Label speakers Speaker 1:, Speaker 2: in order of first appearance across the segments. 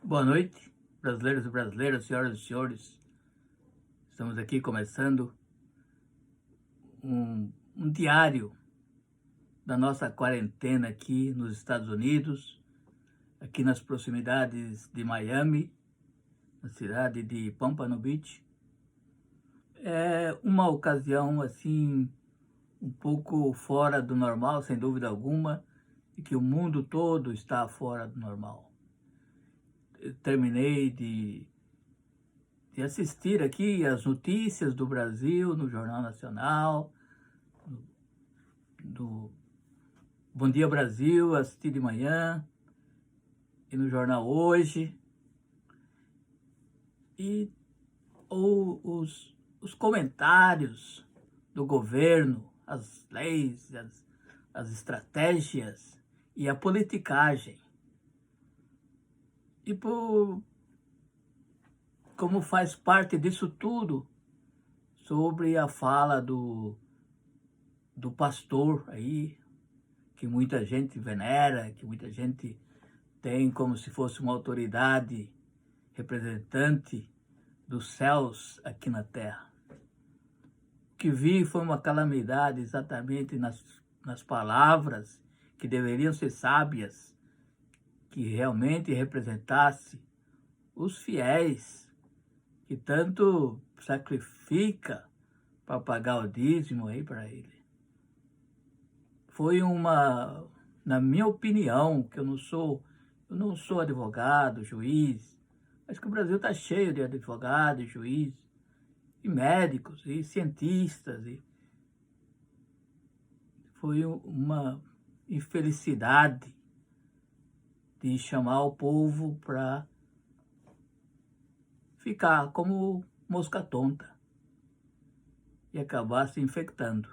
Speaker 1: Boa noite, brasileiros e brasileiras, senhoras e senhores. Estamos aqui começando um diário da nossa quarentena aqui nos Estados Unidos, aqui nas proximidades de Miami, na cidade de Pompano Beach. É uma ocasião assim um pouco fora do normal, sem dúvida alguma, e que o mundo todo está fora do normal. Eu terminei de assistir aqui as notícias do Brasil no Jornal Nacional, do Bom Dia Brasil, assisti de manhã, e no jornal Hoje, e os comentários do governo, as leis, as estratégias e a politicagem. E como faz parte disso tudo, sobre a fala do pastor aí, que muita gente venera, que muita gente tem como se fosse uma autoridade representante dos céus aqui na terra. O que vi foi uma calamidade exatamente nas palavras que deveriam ser sábias, que realmente representasse os fiéis, que tanto sacrifica para pagar o dízimo aí para ele. Foi na minha opinião, que eu não sou advogado, juiz, acho que o Brasil está cheio de advogados, juízes, e médicos, e cientistas, e foi uma infelicidade de chamar o povo para ficar como mosca tonta e acabar se infectando.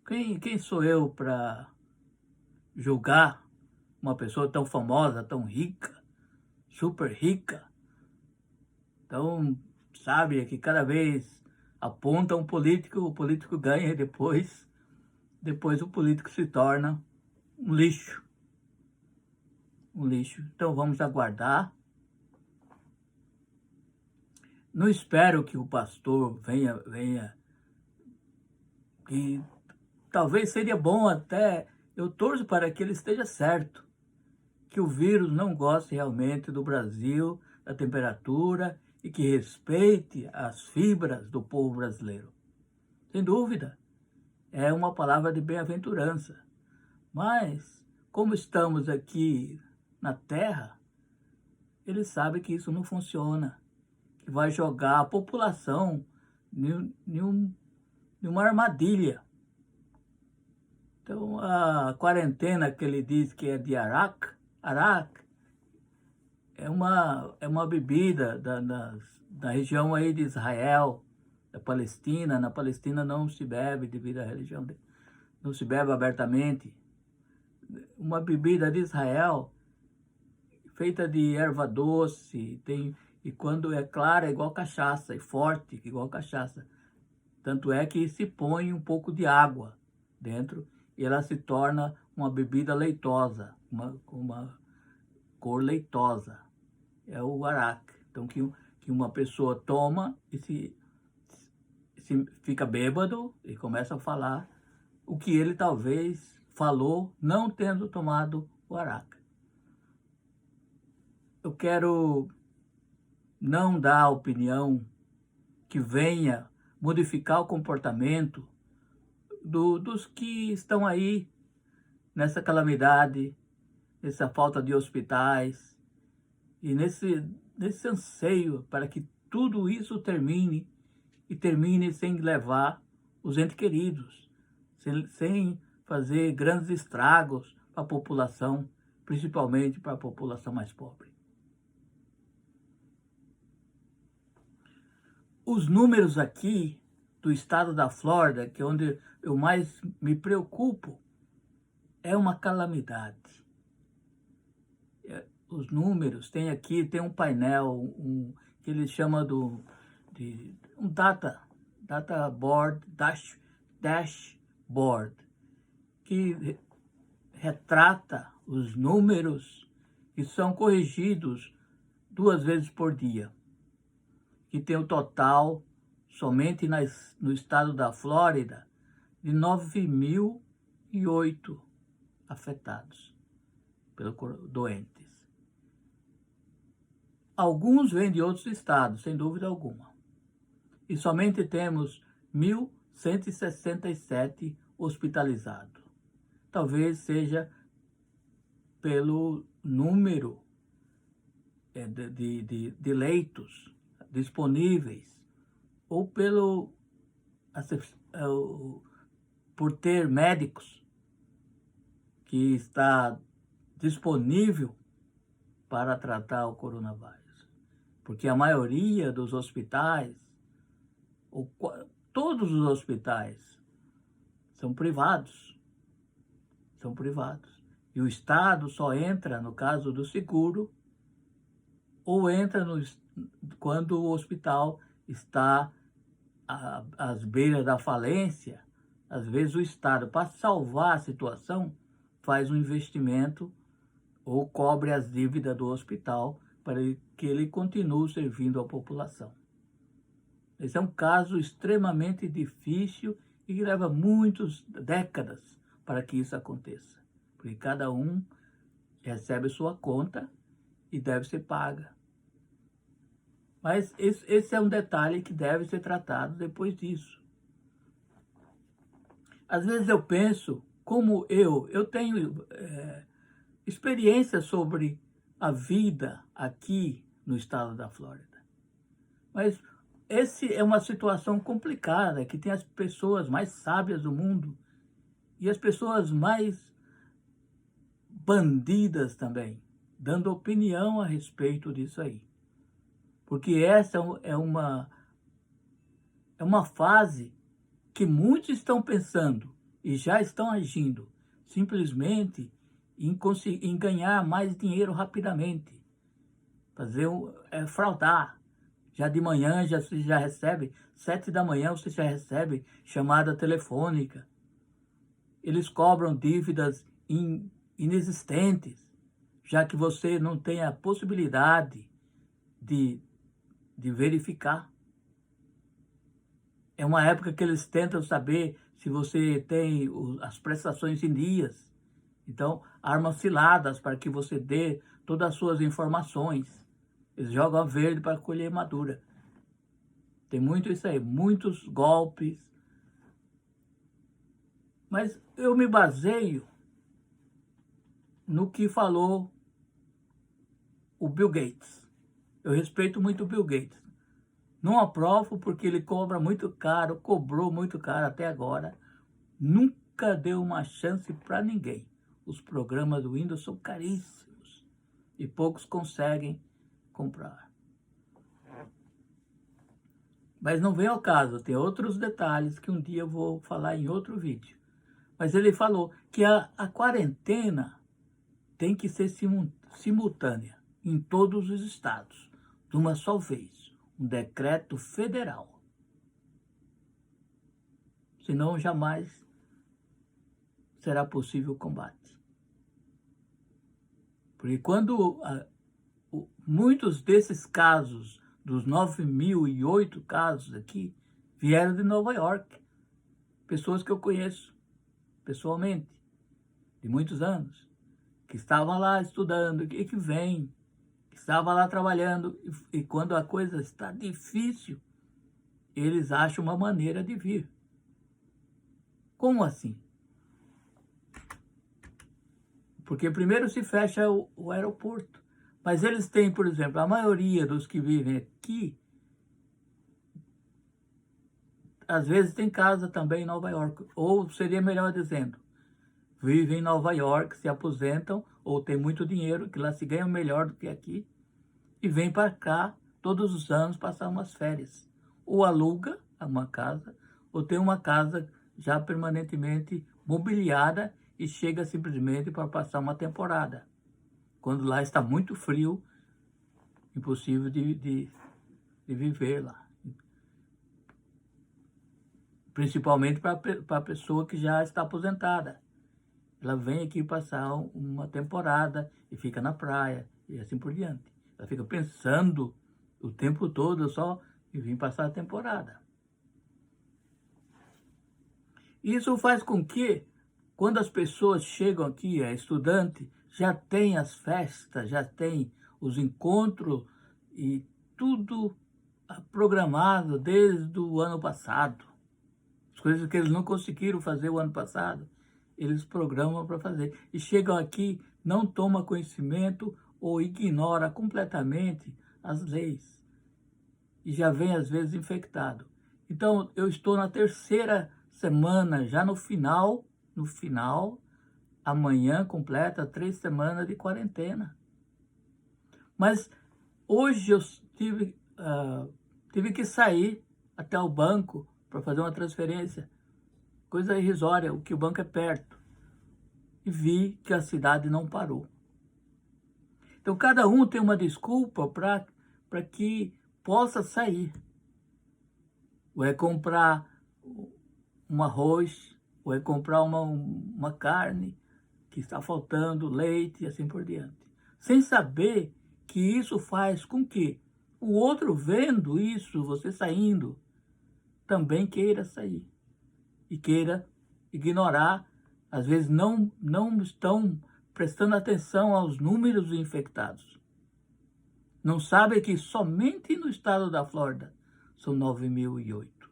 Speaker 1: Quem sou eu para julgar uma pessoa tão famosa, tão rica, super rica? Então, sabe, que cada vez aponta um político, o político ganha e depois o político se torna um lixo. Um lixo. Então vamos aguardar. Não espero que o pastor venha, e talvez seria bom até, eu torço para que ele esteja certo, que o vírus não goste realmente do Brasil, da temperatura, e que respeite as fibras do povo brasileiro. Sem dúvida, é uma palavra de bem-aventurança. Mas, como estamos aqui na Terra, ele sabe que isso não funciona, que vai jogar a população em uma armadilha. Então, a quarentena que ele diz que é de arak é uma bebida da região aí de Israel, da Palestina. Na Palestina não se bebe devido à religião, não se bebe abertamente. Uma bebida de Israel feita de erva doce, e quando é clara é igual cachaça, e forte igual cachaça. Tanto é que se põe um pouco de água dentro e ela se torna uma bebida leitosa, uma cor leitosa. É o arak. Então, que uma pessoa toma e se fica bêbado e começa a falar o que ele talvez falou não tendo tomado o arak. Eu quero não dar opinião que venha modificar o comportamento dos que estão aí nessa calamidade, nessa falta de hospitais e nesse anseio para que tudo isso termine, e termine sem levar os entes queridos, sem fazer grandes estragos para a população, principalmente para a população mais pobre. Os números aqui do estado da Flórida, que é onde eu mais me preocupo, é uma calamidade. Os números, tem um painel, que eles chamam de um dashboard, que retrata os números que são corrigidos 2 vezes por dia, que tem o total, somente no estado da Flórida, de 9.008 afetados doentes. Alguns vêm de outros estados, sem dúvida alguma. E somente temos 1.167 hospitalizados. Talvez seja pelo número de leitos disponíveis, ou por ter médicos que está disponível para tratar o coronavírus. Porque a maioria dos hospitais, todos os hospitais, são privados. São privados. E o Estado só entra, no caso do seguro, ou entra quando o hospital está às beiras da falência. Às vezes o Estado, para salvar a situação, faz um investimento ou cobre as dívidas do hospital para que ele continue servindo a população. Esse é um caso extremamente difícil e que leva muitas décadas para que isso aconteça. Porque cada um recebe sua conta e deve ser paga. Mas esse é um detalhe que deve ser tratado depois disso. Às vezes eu penso, como eu tenho experiência sobre a vida aqui no estado da Flórida. Mas essa é uma situação complicada, que tem as pessoas mais sábias do mundo e as pessoas mais bandidas também, dando opinião a respeito disso aí. Porque essa é uma fase que muitos estão pensando e já estão agindo simplesmente em ganhar mais dinheiro rapidamente, fraudar. Já de manhã você já recebe, 7 da manhã você já recebe chamada telefônica. Eles cobram dívidas inexistentes, já que você não tem a possibilidade de verificar. É uma época que eles tentam saber se você tem as prestações em dias. Então, armas ciladas para que você dê todas as suas informações. Eles jogam a verde para colher madura. Tem muito isso aí, muitos golpes. Mas eu me baseio no que falou o Bill Gates. Eu respeito muito o Bill Gates. Não aprovo porque ele cobra muito caro, cobrou muito caro até agora. Nunca deu uma chance para ninguém. Os programas do Windows são caríssimos e poucos conseguem comprar. Mas não vem ao caso, tem outros detalhes que um dia eu vou falar em outro vídeo. Mas ele falou que a quarentena tem que ser simultânea em todos os estados, de uma só vez, um decreto federal. Senão jamais será possível o combate. Porque quando muitos desses casos, dos 9.008 casos aqui, vieram de Nova York. Pessoas que eu conheço pessoalmente, de muitos anos, que estavam lá estudando, e que vêm, que estavam lá trabalhando, e quando a coisa está difícil, eles acham uma maneira de vir. Como assim? Porque primeiro se fecha o aeroporto. Mas eles têm, por exemplo, a maioria dos que vivem aqui, às vezes tem casa também em Nova York. Ou seria melhor dizendo, vivem em Nova York, se aposentam, ou têm muito dinheiro, que lá se ganham melhor do que aqui, e vêm para cá todos os anos passar umas férias. Ou aluga uma casa, ou tem uma casa já permanentemente mobiliada e chega simplesmente para passar uma temporada. Quando lá está muito frio, impossível de viver lá. Principalmente para a pessoa que já está aposentada. ela vem aqui passar uma temporada e fica na praia e assim por diante. Ela fica pensando o tempo todo só em vir passar a temporada. Isso faz com que, quando as pessoas chegam aqui, é estudante, já tem as festas, já tem os encontros e tudo programado desde o ano passado. As coisas que eles não conseguiram fazer o ano passado, eles programam para fazer. E chegam aqui, não tomam conhecimento ou ignora completamente as leis. E já vem, às vezes, infectado. Então, eu estou na terceira semana, já no final, amanhã completa 3 semanas de quarentena. Mas hoje eu tive que sair até o banco para fazer uma transferência, coisa irrisória, o que o banco é perto, e vi que a cidade não parou. Então, cada um tem uma desculpa para que possa sair. Ou é comprar um arroz, ou é comprar uma carne que está faltando, leite e assim por diante. Sem saber que isso faz com que o outro, vendo isso, você saindo, também queira sair e queira ignorar. Às vezes não estão prestando atenção aos números de infectados. Não sabem que somente no estado da Flórida são 9.008.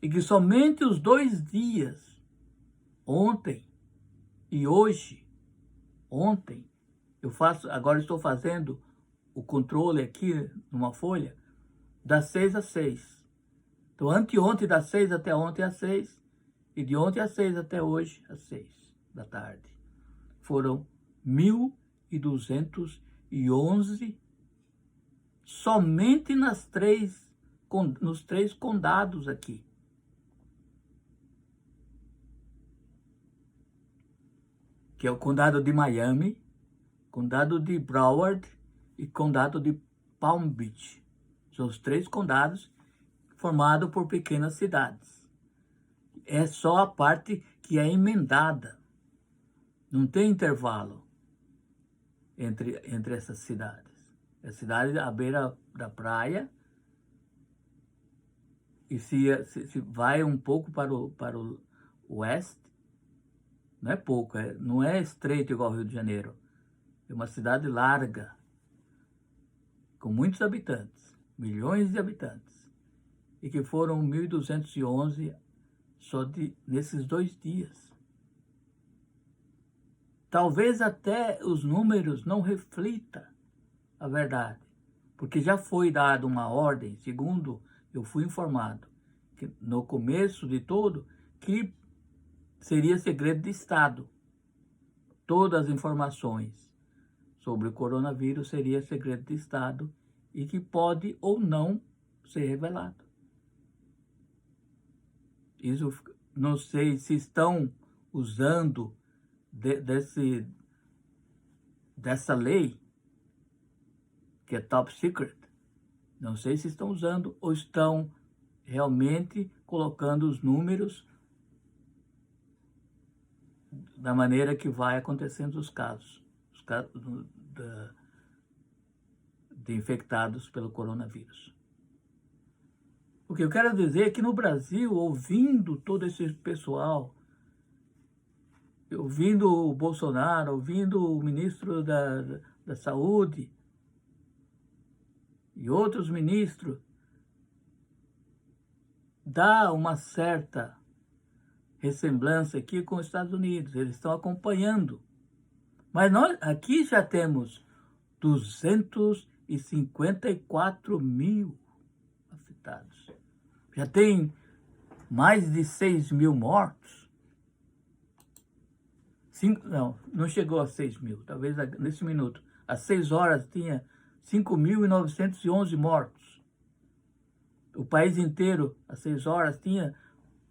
Speaker 1: E que somente os 2 dias, ontem e hoje, agora estou fazendo o controle aqui numa folha, das 6 às 6. Então, anteontem das 6 até ontem às 6, e de ontem às 6 até hoje às 6 da tarde. Foram 1.211 somente nos 3 condados aqui. Que é o condado de Miami, condado de Broward e condado de Palm Beach. São os 3 condados formados por pequenas cidades. É só a parte que é emendada. Não tem intervalo entre essas cidades. É cidade à beira da praia, e se vai um pouco para o oeste, não é pouco, não é estreito igual ao Rio de Janeiro. É uma cidade larga, com muitos habitantes, milhões de habitantes, e que foram 1.211 só nesses 2 dias. Talvez até os números não reflitam a verdade, porque já foi dada uma ordem, segundo eu fui informado, que no começo de tudo, que seria segredo de Estado. Todas as informações sobre o coronavírus seria segredo de Estado e que pode ou não ser revelado. Isso, não sei se estão usando dessa lei, que é top secret. Não sei se estão usando ou estão realmente colocando os números da maneira que vai acontecendo os casos de infectados pelo coronavírus. O que eu quero dizer é que no Brasil, ouvindo todo esse pessoal, ouvindo o Bolsonaro, ouvindo o ministro da Saúde e outros ministros, dá uma certa ressemblança aqui com os Estados Unidos. Eles estão acompanhando. Mas nós aqui já temos 254 mil afetados. Já tem mais de 6 mil mortos. Não chegou a 6 mil, talvez nesse minuto. Às 6 horas tinha 5.911 mortos. O país inteiro, às 6 horas, tinha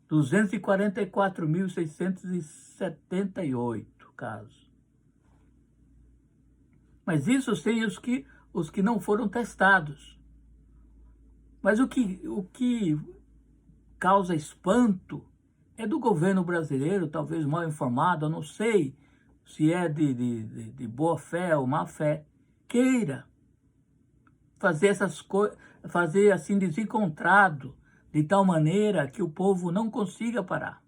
Speaker 1: 244.678 casos. Mas isso sem os que não foram testados. Mas o que causa espanto é do governo brasileiro, talvez mal informado, eu não sei se é de boa fé ou má fé, queira fazer essas coisas, fazer assim desencontrado, de tal maneira que o povo não consiga parar.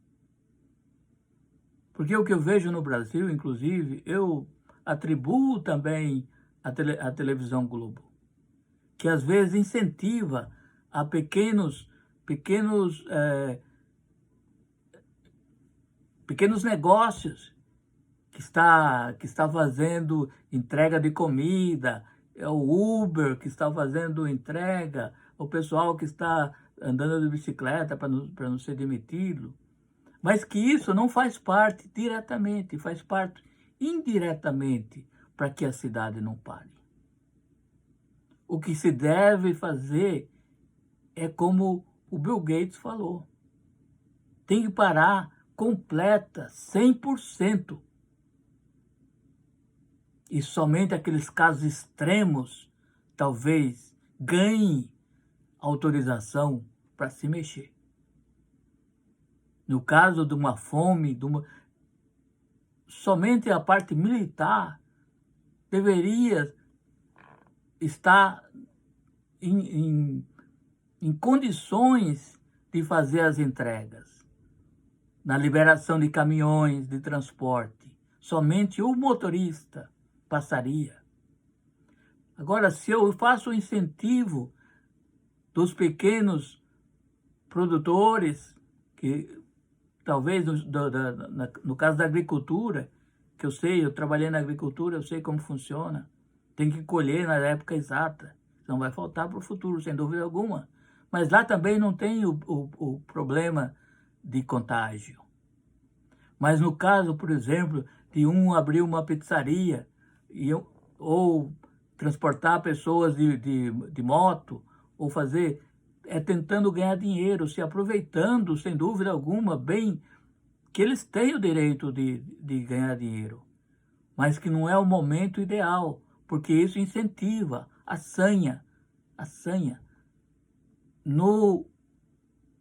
Speaker 1: Porque o que eu vejo no Brasil, inclusive, eu atribuo também à televisão Globo, que às vezes incentiva a pequenos negócios que está fazendo entrega de comida, é o Uber que está fazendo entrega, o pessoal que está andando de bicicleta para não ser demitido. Mas que isso não faz parte diretamente, faz parte indiretamente para que a cidade não pare. O que se deve fazer é como o Bill Gates falou. Tem que parar completa, 100%. E somente aqueles casos extremos talvez ganhem autorização para se mexer. No caso de uma fome, somente a parte militar deveria estar em condições de fazer as entregas, na liberação de caminhões de transporte. Somente o motorista passaria. Agora, se eu faço o incentivo dos pequenos produtores, que talvez no caso da agricultura, que eu sei, eu trabalhei na agricultura, eu sei como funciona, tem que colher na época exata, não vai faltar para o futuro, sem dúvida alguma. Mas lá também não tem o problema de contágio. Mas no caso, por exemplo, de abrir uma pizzaria ou transportar pessoas de moto, ou fazer, tentando ganhar dinheiro, se aproveitando, sem dúvida alguma, bem que eles têm o direito de ganhar dinheiro, mas que não é o momento ideal, porque isso incentiva a sanha.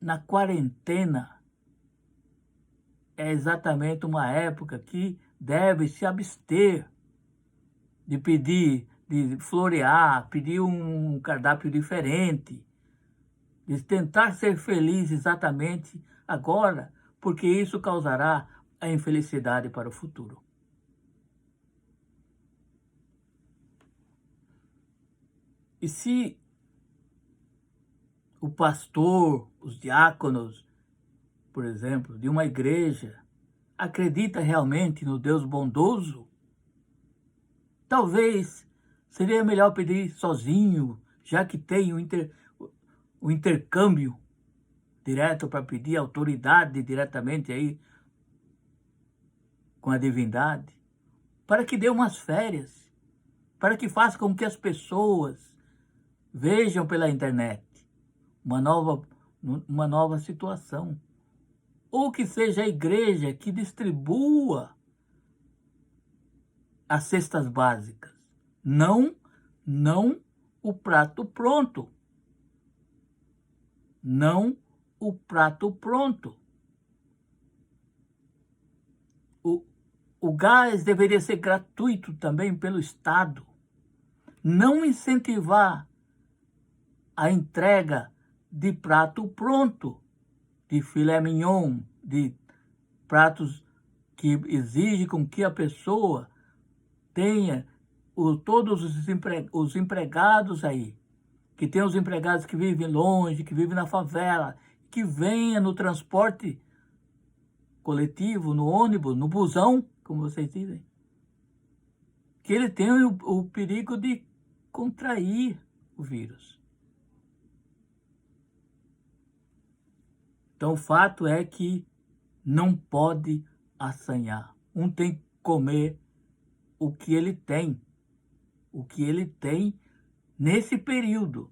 Speaker 1: Na quarentena, é exatamente uma época que deve se abster de pedir, de florear, pedir um cardápio diferente, de tentar ser feliz exatamente agora, porque isso causará a infelicidade para o futuro. E se o pastor, os diáconos, por exemplo, de uma igreja, acredita realmente no Deus bondoso, talvez seria melhor pedir sozinho, já que tem o intercâmbio direto para pedir autoridade diretamente aí com a divindade, para que dê umas férias, para que faça com que as pessoas vejam pela internet uma nova situação. Ou que seja a igreja que distribua as cestas básicas. Não o prato pronto. Não o prato pronto. O gás deveria ser gratuito também pelo Estado. Não incentivar a entrega de prato pronto, de filé mignon, de pratos que exigem com que a pessoa tenha todos os empregados aí, que tem os empregados que vivem longe, que vivem na favela, que venha no transporte coletivo, no ônibus, no busão, como vocês dizem, que ele tem o perigo de contrair o vírus. Então, o fato é que não pode assanhar. Um tem que comer o que ele tem nesse período.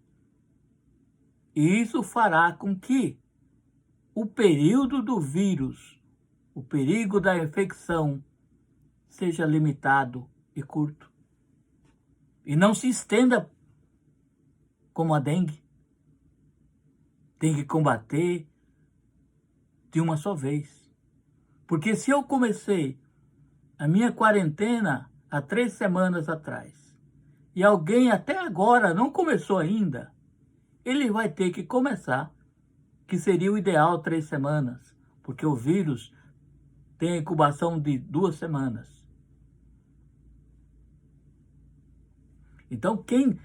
Speaker 1: E isso fará com que o período do vírus, o perigo da infecção, seja limitado e curto. E não se estenda como a dengue. Tem que combater de uma só vez. Porque se eu comecei a minha quarentena há 3 semanas atrás, e alguém até agora não começou ainda, ele vai ter que começar, que seria o ideal 3 semanas, porque o vírus tem a incubação de 2 semanas. Então, quem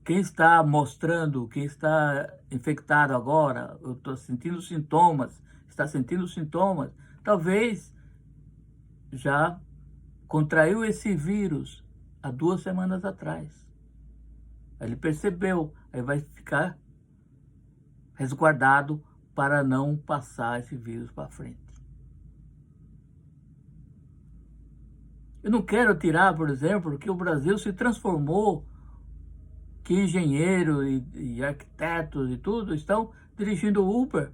Speaker 1: está mostrando, quem está infectado agora, eu estou sentindo sintomas, está sentindo sintomas, talvez já contraiu esse vírus há 2 semanas atrás. Ele percebeu, aí vai ficar resguardado para não passar esse vírus para frente. Eu não quero tirar, por exemplo, que o Brasil se transformou, que engenheiros e arquitetos e tudo estão dirigindo Uber.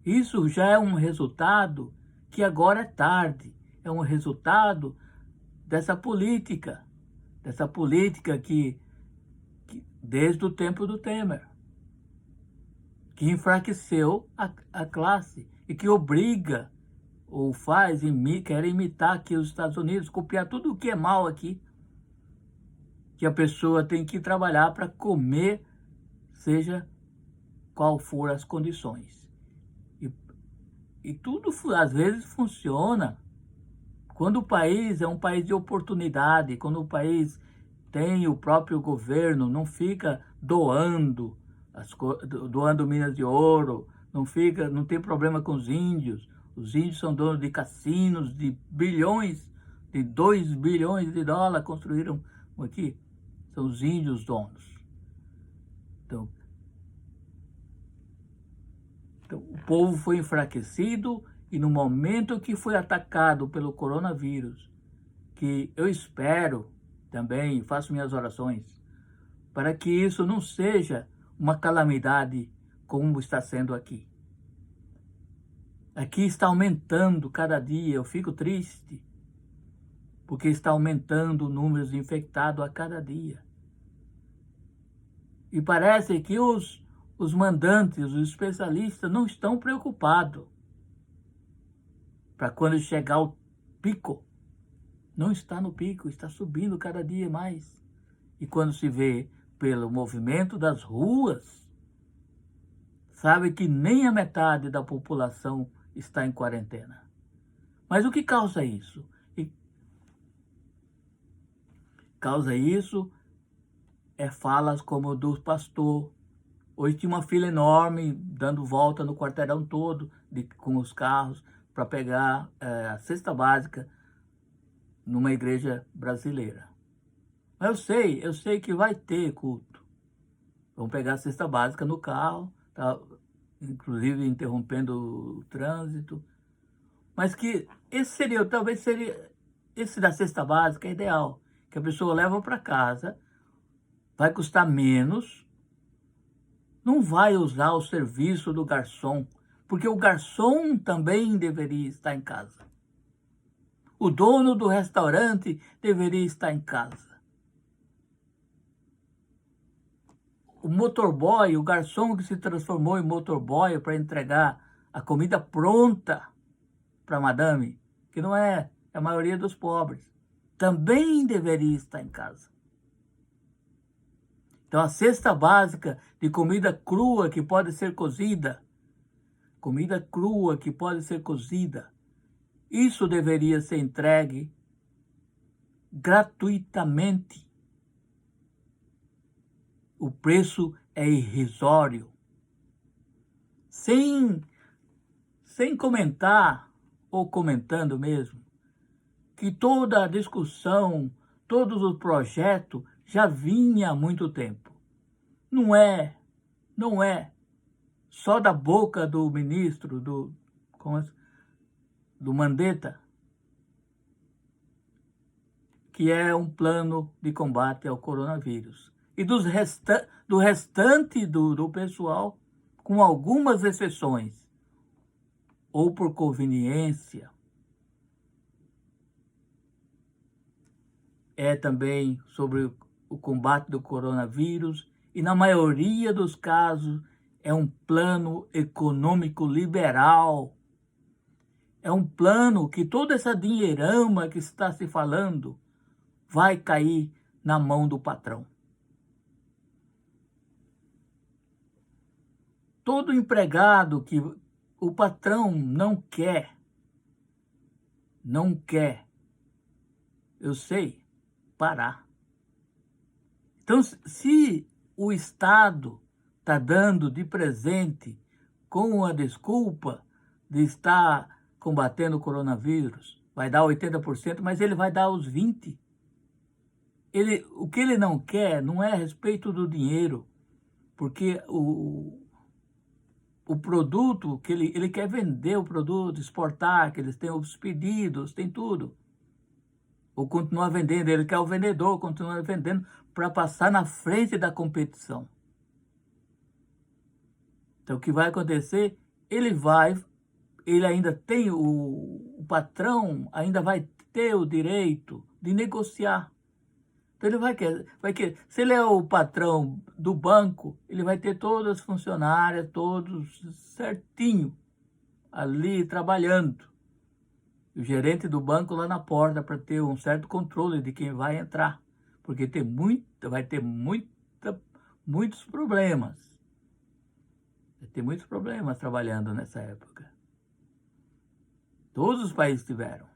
Speaker 1: Isso já é um resultado que agora é tarde. É um resultado dessa política que desde o tempo do Temer, que enfraqueceu a classe e que obriga ou quer imitar aqui os Estados Unidos, copiar tudo o que é mal aqui, que a pessoa tem que trabalhar para comer, seja qual for as condições. E tudo, às vezes, funciona quando o país é um país de oportunidade, quando o país tem o próprio governo, não fica doando minas de ouro, não tem problema com os índios. Os índios são donos de cassinos de bilhões, de 2 bilhões de dólares construíram aqui. São os índios donos. Então, o povo foi enfraquecido e no momento que foi atacado pelo coronavírus, que eu espero também, faço minhas orações, para que isso não seja uma calamidade como está sendo aqui. Aqui está aumentando cada dia, eu fico triste, porque está aumentando o número de infectados a cada dia. E parece que os mandantes, os especialistas não estão preocupados para quando chegar o pico. Não está no pico, está subindo cada dia mais. E quando se vê pelo movimento das ruas, sabe que nem a metade da população está em quarentena. Mas o que causa isso? Causa isso é falas como do pastor. Hoje tinha uma fila enorme, dando volta no quarteirão todo, com os carros, para pegar a cesta básica numa igreja brasileira. Mas eu sei que vai ter culto. Vão pegar a cesta básica no carro, tá, inclusive interrompendo o trânsito. Mas que talvez seria, esse da cesta básica é ideal, que a pessoa leva para casa, vai custar menos, não vai usar o serviço do garçom, porque o garçom também deveria estar em casa. O dono do restaurante deveria estar em casa. O motorboy, o garçom que se transformou em motorboy para entregar a comida pronta para a madame, que não é a maioria dos pobres, também deveria estar em casa. Então, a cesta básica de comida crua que pode ser cozida, isso deveria ser entregue gratuitamente. O preço é irrisório. Sem comentar, ou comentando mesmo, que toda a discussão, todos os projetos já vinha há muito tempo. Não é só da boca do ministro, do Mandetta, que é um plano de combate ao coronavírus. E do restante do pessoal, com algumas exceções, ou por conveniência, é também sobre o combate do coronavírus, e na maioria dos casos é um plano econômico liberal. É um plano que toda essa dinheirama que está se falando vai cair na mão do patrão. Todo empregado que o patrão não quer, eu sei, parar. Então, se o Estado está dando de presente com a desculpa de estar combatendo o coronavírus, vai dar 80%, mas ele vai dar os 20%. O que ele não quer não é a respeito do dinheiro, porque o produto que ele quer vender, o produto, exportar, que eles têm os pedidos, tem tudo. Ou continuar vendendo, ele quer o vendedor, continuar vendendo para passar na frente da competição. Então, o que vai acontecer? Ele ainda tem, o patrão ainda vai ter o direito de negociar. Então, ele vai querer. Se ele é o patrão do banco, ele vai ter todas as funcionárias, todos certinho, ali trabalhando. O gerente do banco lá na porta para ter um certo controle de quem vai entrar. Porque vai ter muitos problemas. Vai ter muitos problemas trabalhando nessa época. Todos os países tiveram.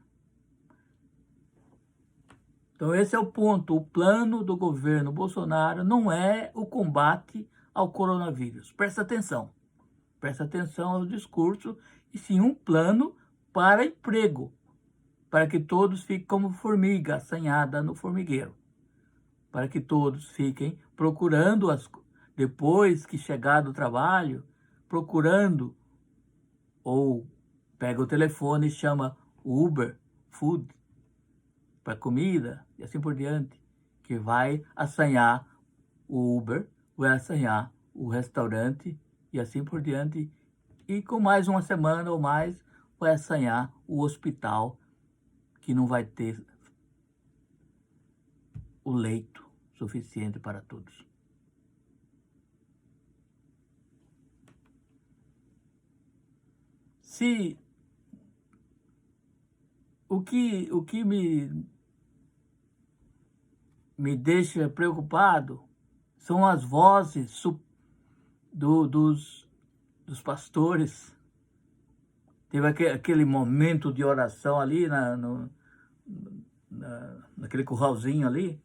Speaker 1: Então esse é o ponto. O plano do governo Bolsonaro não é o combate ao coronavírus. Presta atenção. Presta atenção ao discurso, e sim um plano para emprego, para que todos fiquem como formiga assanhada no formigueiro, para que todos fiquem procurando, depois que chegar do trabalho, procurando, ou pega o telefone e chama Uber, Food, para comida, e assim por diante, que vai assanhar o Uber, vai assanhar o restaurante, e assim por diante, e com mais uma semana ou mais, vai assanhar o hospital, que não vai ter o leito suficiente para todos. Se o que me deixa preocupado são as vozes dos pastores. Teve aquele momento de oração ali naquele curralzinho ali.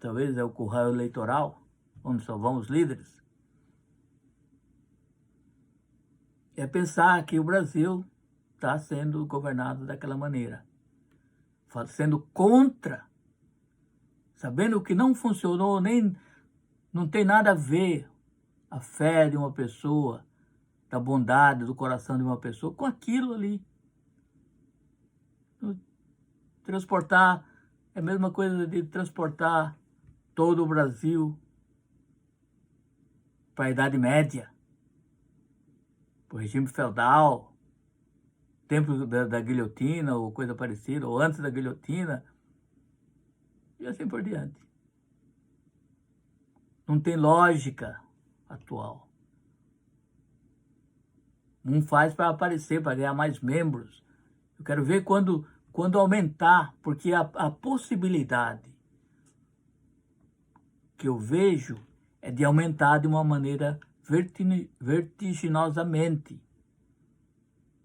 Speaker 1: Talvez é o curral eleitoral, onde só vão os líderes. É pensar que o Brasil está sendo governado daquela maneira, sendo contra, sabendo que não funcionou, nem não tem nada a ver a fé de uma pessoa, da bondade do coração de uma pessoa com aquilo ali. Transportar é a mesma coisa de transportar todo o Brasil para a Idade Média, para o regime feudal, tempo da guilhotina ou coisa parecida, ou antes da guilhotina, e assim por diante. Não tem lógica atual. Um faz para aparecer, para ganhar mais membros. Eu quero ver quando aumentar, porque a possibilidade que eu vejo é de aumentar de uma maneira vertiginosamente.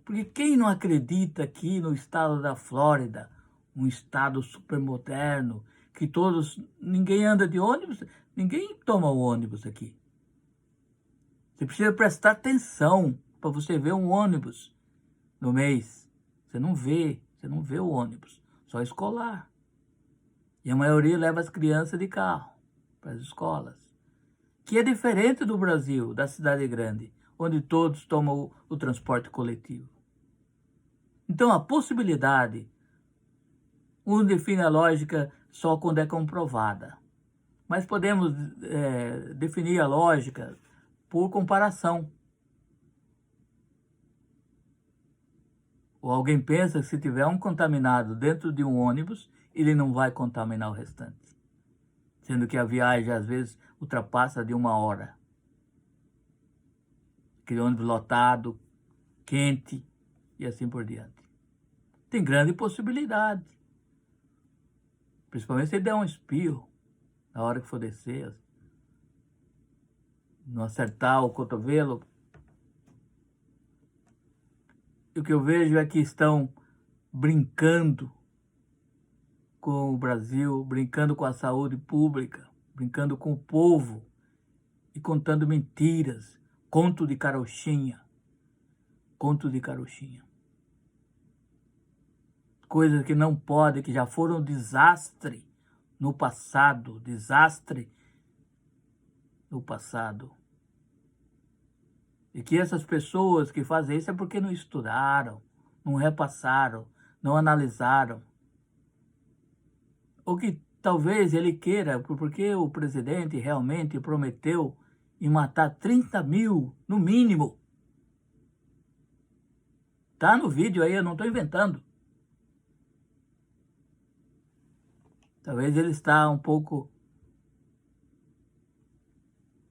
Speaker 1: Porque quem não acredita que no estado da Flórida, um estado super moderno, que ninguém anda de ônibus, ninguém toma o ônibus aqui. Você precisa prestar atenção para você ver um ônibus no mês. Você não vê o ônibus, só escolar. E a maioria leva as crianças de carro para as escolas. Que é diferente do Brasil, da cidade grande, onde todos tomam o transporte coletivo. Então, a possibilidade, um define a lógica só quando é comprovada. Mas podemos definir a lógica por comparação. Ou alguém pensa que se tiver um contaminado dentro de um ônibus, ele não vai contaminar o restante. Sendo que a viagem, às vezes, ultrapassa de 1 hora. aquele ônibus lotado, quente e assim por diante. Tem grande possibilidade. Principalmente se ele der um espirro na hora que for descer, não acertar o cotovelo. E o que eu vejo é que estão brincando com o Brasil, brincando com a saúde pública, brincando com o povo e contando mentiras, conto de carochinha, coisas que não podem, que já foram um desastre no passado, E que essas pessoas que fazem isso é porque não estudaram, não repassaram, não analisaram. Ou que talvez ele queira, porque o presidente realmente prometeu em matar 30 mil, no mínimo. Tá no vídeo aí, eu não estou inventando. Talvez ele está um pouco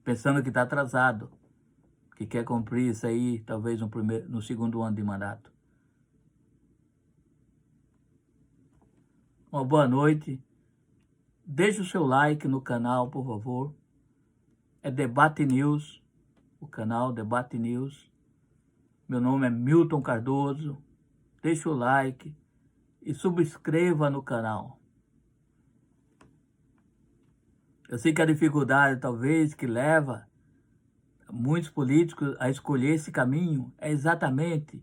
Speaker 1: pensando que está atrasado, que quer cumprir isso aí, talvez no segundo ano de mandato. Uma boa noite. Deixe o seu like no canal, por favor. É Debate News, o canal Debate News. Meu nome é Milton Cardoso. Deixe o like e subscreva no canal. Eu sei que a dificuldade, talvez, que leva muitos políticos a escolher esse caminho é exatamente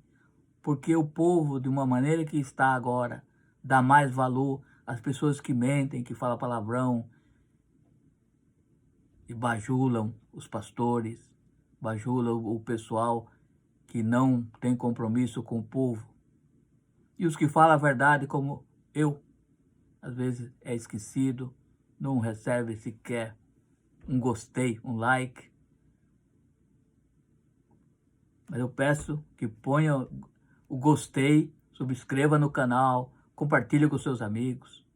Speaker 1: porque o povo, de uma maneira que está agora, dá mais valor às pessoas que mentem, que falam palavrão e bajulam os pastores, bajulam o pessoal que não tem compromisso com o povo. E os que falam a verdade, como eu, às vezes é esquecido, não recebe sequer um gostei, um like. Mas eu peço que ponha o gostei, subscreva no canal, compartilhe com seus amigos.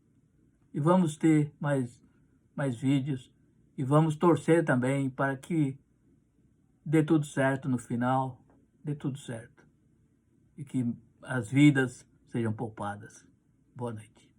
Speaker 1: E vamos ter mais vídeos e vamos torcer também para que dê tudo certo no final, dê tudo certo. E que as vidas sejam poupadas. Boa noite.